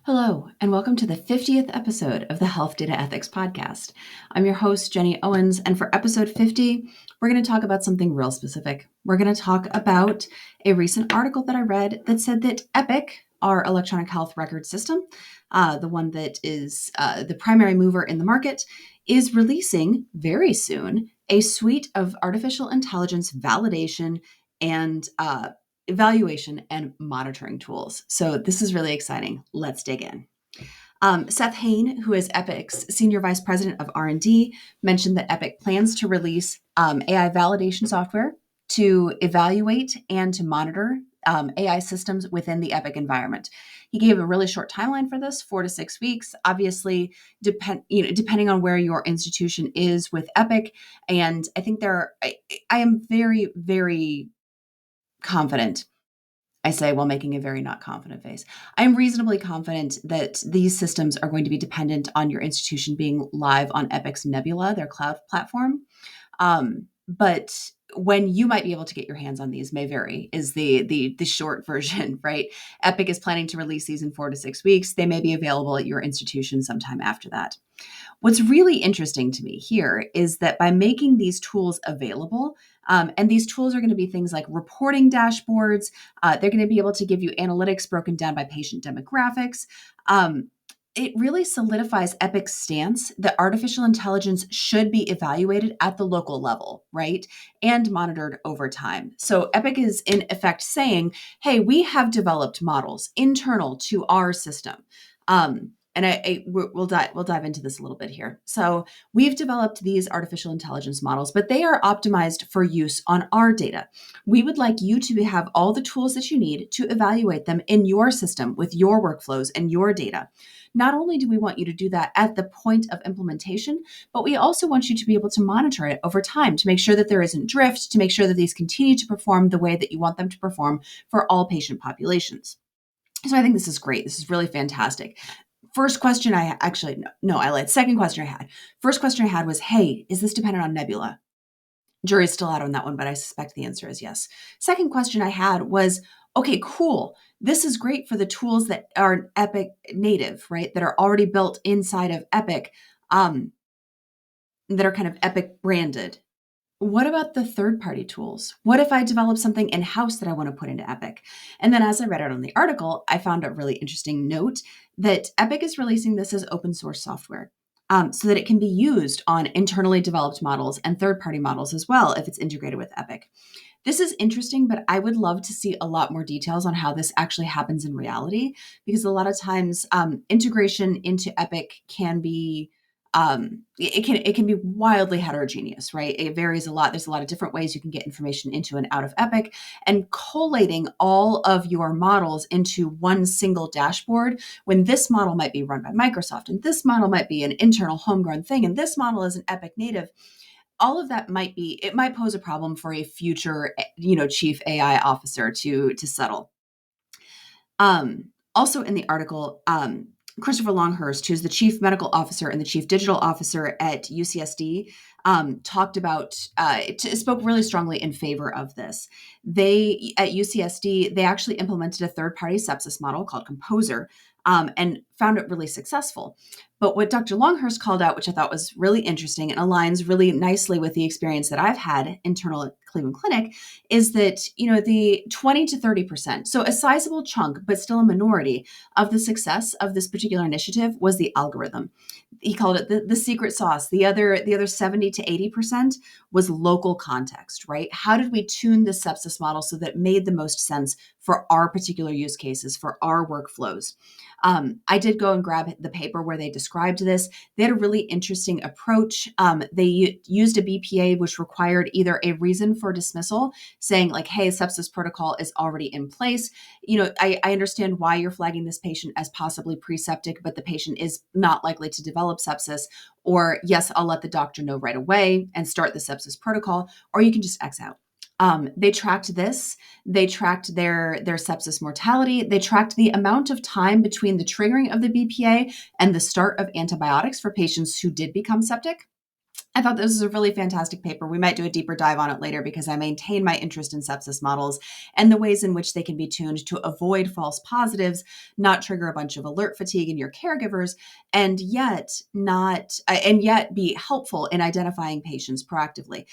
Hello, and welcome to the 50th episode of the Health Data Ethics Podcast. I'm your host, Jenny Owens, and for episode 50, we're going to talk about something real specific. We're going to talk about a recent article that I read that said that Epic, our electronic health record system, the one that is the primary mover in the market, is releasing very soon a suite of artificial intelligence validation and evaluation and monitoring tools. So this is really exciting. Let's dig in. Seth Hain, who is Epic's Senior Vice President of R&D, mentioned that Epic plans to release AI validation software to evaluate and to monitor AI systems within the Epic environment. He gave a really short timeline for this, 4 to 6 weeks. Obviously, depending on where your institution is with Epic, and I think I am very, very confident. I say while making a very not confident face. I'm reasonably confident that these systems are going to be dependent on your institution being live on Epic's Nebula, their cloud platform. But when you might be able to get your hands on these may vary, is the short version, right? Epic is planning to release these in 4 to 6 weeks. They may be available at your institution sometime after that. What's really interesting to me here is that by making these tools available, and these tools are going to be things like reporting dashboards, they're going to be able to give you analytics broken down by patient demographics. It really solidifies Epic's stance that artificial intelligence should be evaluated at the local level, right? And monitored over time. So Epic is in effect saying, hey, we have developed models internal to our system. And we'll dive into this a little bit here. So we've developed these artificial intelligence models, but they are optimized for use on our data. We would like you to have all the tools that you need to evaluate them in your system with your workflows and your data. Not only do we want you to do that at the point of implementation, but we also want you to be able to monitor it over time to make sure that there isn't drift, to make sure that these continue to perform the way that you want them to perform for all patient populations. So I think this is great. This is really fantastic. First question I actually, no, I lied. Second question I had. First question I had was, hey, is this dependent on Nebula? Jury's still out on that one, but I suspect the answer is yes. Second question I had was, okay, cool. This is great for the tools that are Epic native, right? That are already built inside of Epic, that are kind of Epic branded. What about the third-party tools? What if I develop something in-house that I want to put into Epic? And then as I read out on the article, I found a really interesting note that Epic is releasing this as open source software so that it can be used on internally developed models and third-party models as well if it's integrated with Epic. This is interesting, but I would love to see a lot more details on how this actually happens in reality, because a lot of times integration into Epic can be it can be wildly heterogeneous, right? It varies a lot. There's a lot of different ways you can get information into and out of Epic, and collating all of your models into one single dashboard when this model might be run by Microsoft and this model might be an internal homegrown thing and this model is an Epic native. All of that might pose a problem for a future, chief AI officer to settle. Also in the article, Christopher Longhurst, who's the chief medical officer and the chief digital officer at UCSD, spoke really strongly in favor of this. At UCSD, they actually implemented a third-party sepsis model called Composer, and found it really successful. But what Dr. Longhurst called out, which I thought was really interesting and aligns really nicely with the experience that I've had internal at Cleveland Clinic, is that, the 20 to 30%, so a sizable chunk, but still a minority of the success of this particular initiative was the algorithm. He called it the secret sauce. The other 70 to 80% was local context, right? How did we tune the sepsis model so that it made the most sense for our particular use cases, for our workflows? I did go and grab the paper where they described this. They had a really interesting approach. They used a BPA, which required either a reason for dismissal, saying like, hey, sepsis protocol is already in place. I understand why you're flagging this patient as possibly pre-septic, but the patient is not likely to develop sepsis. Or yes, I'll let the doctor know right away and start the sepsis protocol, or you can just X out. They tracked this. They tracked their sepsis mortality. They tracked the amount of time between the triggering of the BPA and the start of antibiotics for patients who did become septic. I thought this was a really fantastic paper. We might do a deeper dive on it later because I maintain my interest in sepsis models and the ways in which they can be tuned to avoid false positives, not trigger a bunch of alert fatigue in your caregivers, and yet be helpful in identifying patients proactively.